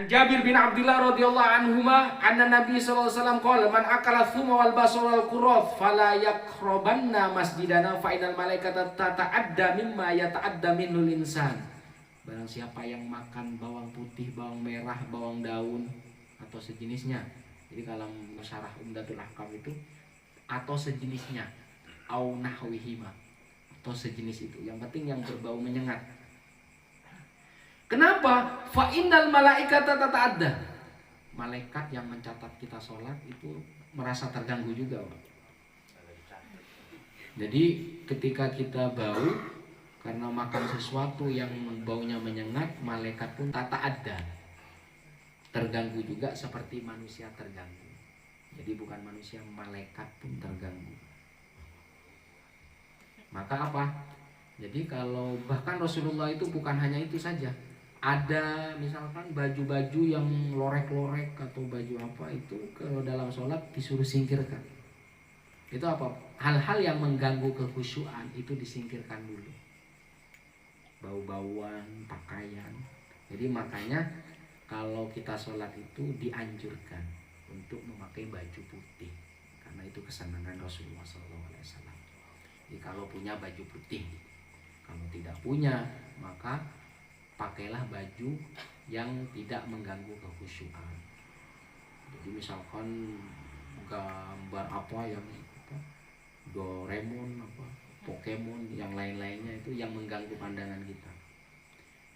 Jabir bin Abdullah radhiyallahu anhuma anna Nabi sallallahu alaihi wasallam qala man akala thuma wal basal wal qurath fala yaqrabanna masjidana fa innal malaikata tata'adda mimma yata'adda minul insan. Barang siapa yang makan bawang putih, bawang merah, bawang daun atau sejenisnya. Jadi kalau syarah Umdatul Ahkam itu atau sejenisnya au nahwihima atau sejenis itu. Yang penting yang berbau menyengat. Kenapa? Fa innal malaikata tata'adda. Malaikat yang mencatat kita sholat itu merasa terganggu juga, Pak. Jadi ketika kita bau karena makan sesuatu yang baunya menyengat, malaikat pun tata'adda. Terganggu juga seperti manusia terganggu. Jadi bukan manusia, malaikat pun terganggu. Maka apa? Jadi kalau bahkan Rasulullah itu bukan hanya itu saja. Ada misalkan baju-baju yang lorek-lorek atau baju apa itu kalau dalam sholat disuruh singkirkan. Itu apa? Hal-hal yang mengganggu kekhusyuan itu disingkirkan dulu. Bau-bauan, pakaian. Jadi makanya kalau kita sholat itu dianjurkan untuk memakai baju putih karena itu kesenangan Rasulullah SAW. Jadi kalau punya baju putih, kalau tidak punya maka pakailah baju yang tidak mengganggu kekhusyuan. Jadi misalkan gambar apa yang Doraemon apa Pokemon yang lain-lainnya itu yang mengganggu pandangan kita.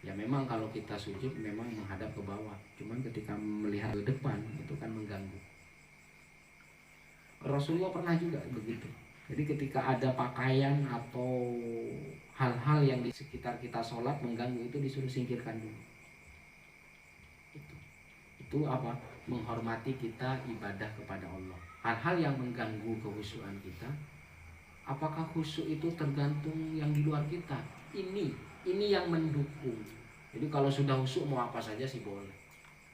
Ya memang kalau kita sujud memang menghadap ke bawah, cuman ketika melihat ke depan itu kan mengganggu. Rasulullah pernah juga begitu. Jadi ketika ada pakaian atau hal-hal yang di sekitar kita sholat mengganggu itu disuruh singkirkan dulu. Itu apa? Menghormati kita ibadah kepada Allah. Hal-hal yang mengganggu kekhusyuan kita, apakah khusyuk itu tergantung yang di luar kita? Ini yang mendukung. Jadi kalau sudah khusyuk mau apa saja sih boleh.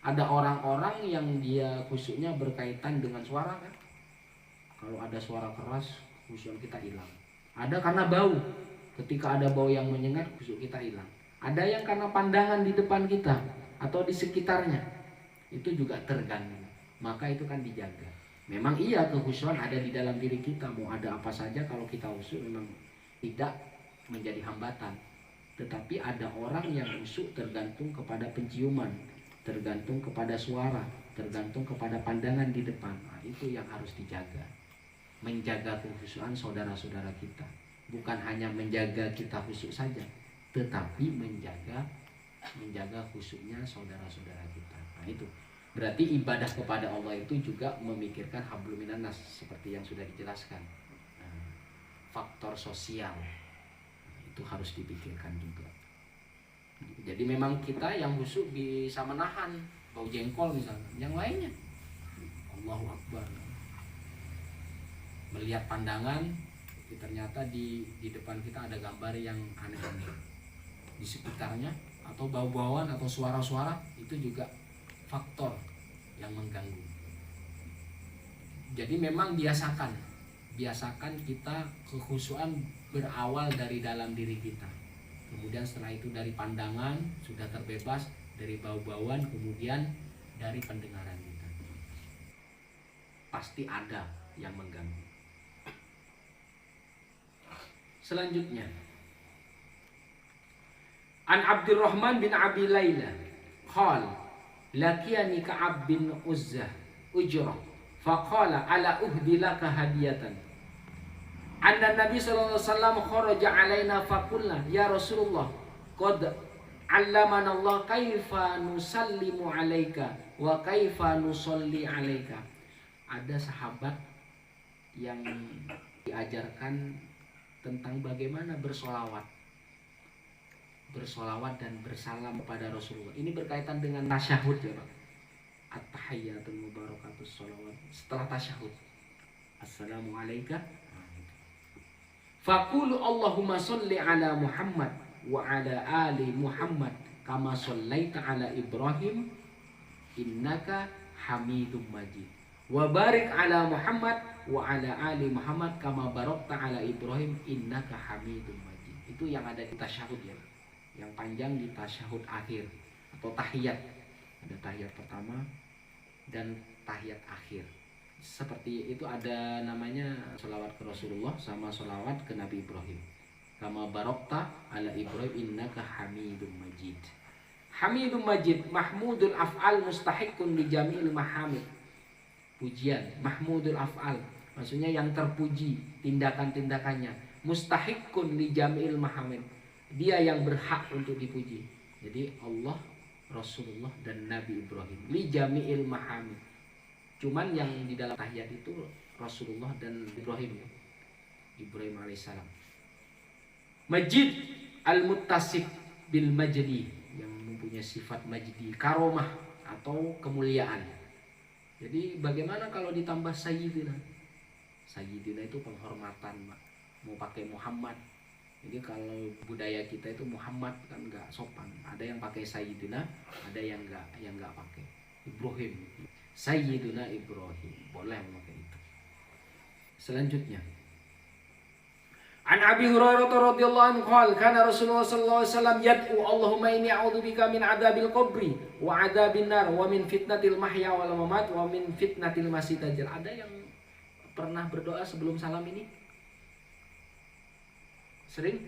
Ada orang-orang yang dia khusyuknya berkaitan dengan suara kan? Kalau ada suara keras, khusyuk kita hilang. Ada karena bau. Ketika ada bau yang menyengat, khusyuk kita hilang. Ada yang karena pandangan di depan kita atau di sekitarnya. Itu juga terganggu. Maka itu kan dijaga. Memang iya kekhusyuan ada di dalam diri kita. Mau ada apa saja kalau kita khusyuk memang tidak menjadi hambatan. Tetapi ada orang yang khusyuk tergantung kepada penciuman, tergantung kepada suara, tergantung kepada pandangan di depan. Nah, itu yang harus dijaga. Menjaga kekhusyuan saudara-saudara kita. Bukan hanya menjaga kita khusyuk saja, tetapi menjaga khusyuknya saudara-saudara kita. Nah itu berarti ibadah kepada Allah itu juga memikirkan hablum minan nas seperti yang sudah dijelaskan. Faktor sosial itu harus dipikirkan juga. Jadi memang kita yang khusyuk bisa menahan bau jengkol misalnya, yang lainnya Allahu Akbar. Melihat pandangan, ternyata di depan kita ada gambar yang aneh-aneh di sekitarnya, atau bau-bauan atau suara-suara, itu juga faktor yang mengganggu. Jadi memang biasakan kita kekhusyuan berawal dari dalam diri kita. Kemudian setelah itu dari pandangan sudah terbebas, dari bau-bauan, kemudian dari pendengaran kita. Pasti ada yang mengganggu. Selanjutnya, An Abdurrahman bin Abi Layla qala laqiyani Ka'ab bin Uzzah ujrah faqala ala uhdi laka hadiyatan. Anna Nabi sallallahu alaihi wasallam kharaja alaina faqulna ya Rasulullah qad 'allamana Allah kaifa nusallimu 'alaika wa kaifa nusalli 'alaika. Ada sahabat yang diajarkan tentang bagaimana bersolawat dan bersalam kepada Rasulullah. Ini berkaitan dengan tasyahud ya Pak. At-tahiyyatul mubarakatus sholawat. Setelah tasyahud, assalamu alayka. Faqulu Allahumma sholli ala Muhammad wa ala ali Muhammad kama shallaita ala Ibrahim innaka Hamidum Majid. Wa barik ala Muhammad wa ala ali Muhammad kama barakta ala Ibrahim innaka Hamidum Majid. Itu yang ada di tasyahud ya. Yang panjang di tasyahud akhir atau tahiyat. Ada tahiyat pertama dan tahiyat akhir. Seperti itu ada namanya sholawat ke Rasulullah sama sholawat ke Nabi Ibrahim. Kama barokta ala Ibrahim innaka hamidum majid. Hamidum majid, mahmudul af'al mustahiqun li jami'il mahamid. Pujian, mahmudul af'al, maksudnya yang terpuji tindakan-tindakannya. Mustahiqun li jami'il mahamid, dia yang berhak untuk dipuji. Jadi Allah, Rasulullah dan Nabi Ibrahim li jami'il mahamid. Cuman yang di dalam tahiyat itu Rasulullah dan Ibrahim, Ibrahim alaihissalam. Majid al-muttasif bil majdi, yang mempunyai sifat majdi, karomah atau kemuliaan. Jadi bagaimana kalau ditambah sayyidina? Sayyidina itu penghormatan, mau pakai Muhammad. Jadi kalau budaya kita itu Muhammad kan nggak sopan. Ada yang pakai sayyidina, ada yang nggak pakai. Ibrahim, Sayyiduna Ibrahim, boleh memakai itu. Selanjutnya, An Abi Hurairah radhiyallahu anhu qala kana Rasulullah sallallahu alaihi wasallam yad'u Allahumma inni a'udzubika min adzabil qabri wa adzabin nar wa min fitnatil mahya wal mamat wa min fitnatil masiih dajjal. Ada yang pernah berdoa sebelum salam ini? Sering?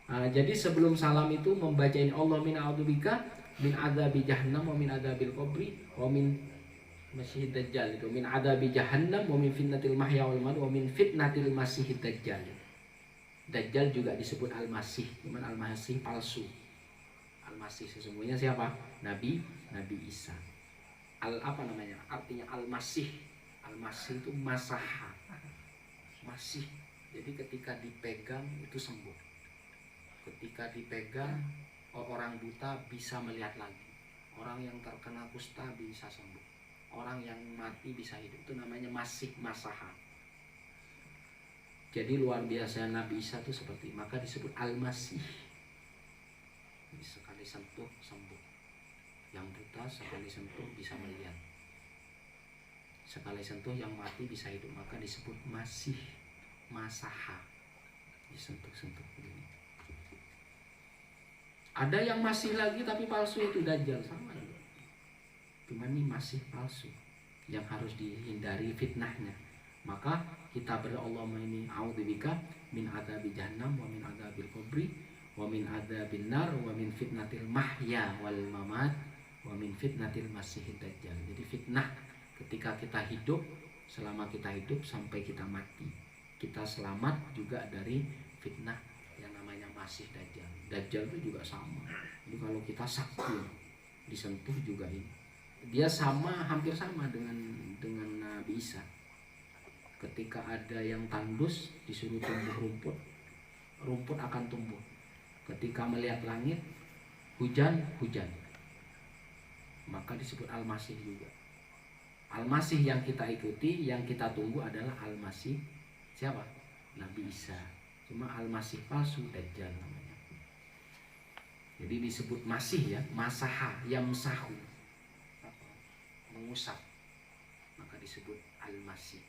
Jadi sebelum salam itu membaca ini, Allah min a'udzubika min adzabi jahannam wa min adzabil qabri wa min masiih dajjal. Itu min adzabi jahannam wa min fitnatil mahya wal mamat wa min fitnatil masiih dajjal. Dajjal juga disebut Al-Masih, cuman Al-Masih palsu. Al-Masih sesungguhnya siapa? Nabi Isa. Apa namanya? Artinya Al-Masih. Al-Masih itu masaha. Masih. Jadi ketika dipegang itu sembuh. Ketika dipegang orang buta bisa melihat lagi. Orang yang terkena kusta bisa sembuh. Orang yang mati bisa hidup. Itu namanya masih masaha. Jadi luar biasa Nabi Isa itu seperti, maka disebut Al-Masih. Sekali sentuh sembuh. Yang buta sekali sentuh bisa melihat. Sekali sentuh yang mati bisa hidup, maka disebut Masih Masaha. Disentuh-sentuh begini. Ada yang masih lagi tapi palsu, itu Dajjal, sama juga. Cuman ini masih palsu, yang harus dihindari fitnahnya. Maka kita berdoa ini a'udzubika min adzabi jahannam wa min adzabil qabri wa min adzabin nar wa min fitnatil mahya wal mamat wa min fitnatil masiihid dajjal. Jadi fitnah ketika kita hidup, selama kita hidup sampai kita mati. Kita selamat juga dari fitnah yang namanya masih dajjal. Dajjal itu juga sama. Jadi kalau kita sakti disentuh juga ini. Dia sama, hampir sama dengan Nabi Isa. Ketika ada yang tandus disuruh tumbuh rumput, rumput akan tumbuh. Ketika melihat langit, hujan, maka disebut Al-Masih juga. Al-Masih yang kita ikuti, yang kita tunggu adalah Al-Masih siapa? Nabi Isa. Cuma Al-Masih palsu, Dajjal namanya. Jadi disebut Masih ya, masaha, yamsahu, mengusap, maka disebut Al-Masih.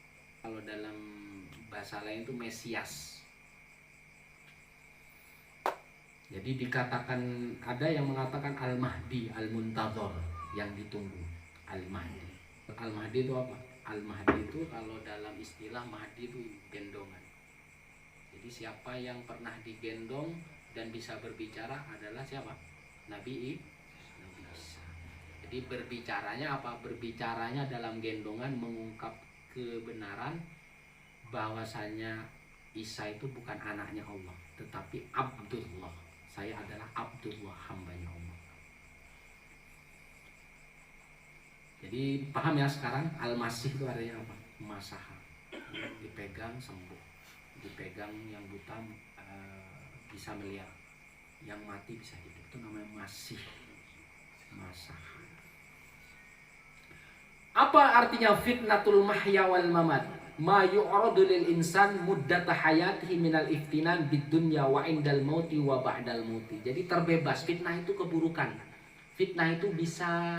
Kalau dalam bahasa lain itu Mesias. Jadi dikatakan, ada yang mengatakan Al-Mahdi, Al-Muntadhar, yang ditunggu. Al-Mahdi. Al-Mahdi itu apa? Al-Mahdi itu kalau dalam istilah Mahdi itu gendongan. Jadi siapa yang pernah digendong dan bisa berbicara adalah siapa? Nabi Isa. Jadi berbicaranya apa? Berbicaranya dalam gendongan mengungkap kebenaran bahwasanya Isa itu bukan anaknya Allah, tetapi Abdullah. Saya adalah Abdullah, hambanya Allah. Jadi paham ya sekarang? Al-Masih itu artinya apa? Masaha. Dipegang sembuh. Dipegang yang buta bisa melihat. Yang mati bisa hidup. Itu namanya Masih Masaha. Apa artinya fitnatul mahya wal mamat? Ma yu'radu lil insan muddata hayatihi minal iftinan bid dunya wa indal mauti wa ba'dal mauti. Jadi terbebas, fitnah itu keburukan. Fitnah itu bisa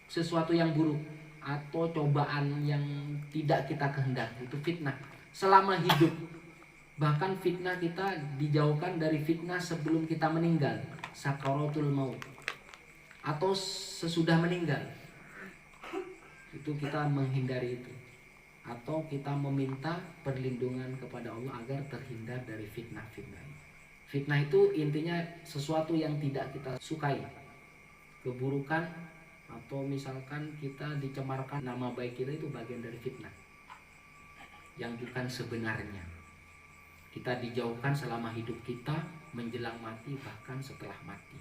sesuatu yang buruk atau cobaan yang tidak kita kehendaki, itu fitnah selama hidup. Bahkan fitnah kita dijauhkan dari fitnah sebelum kita meninggal, sakaratul maut. atau sesudah meninggal. Itu kita menghindari itu, atau kita meminta perlindungan kepada Allah agar terhindar dari fitnah-fitnah. Fitnah itu intinya sesuatu yang tidak kita sukai, keburukan, atau misalkan kita dicemarkan nama baik kita, itu bagian dari fitnah yang bukan sebenarnya. Kita dijauhkan selama hidup kita, menjelang mati, bahkan setelah mati.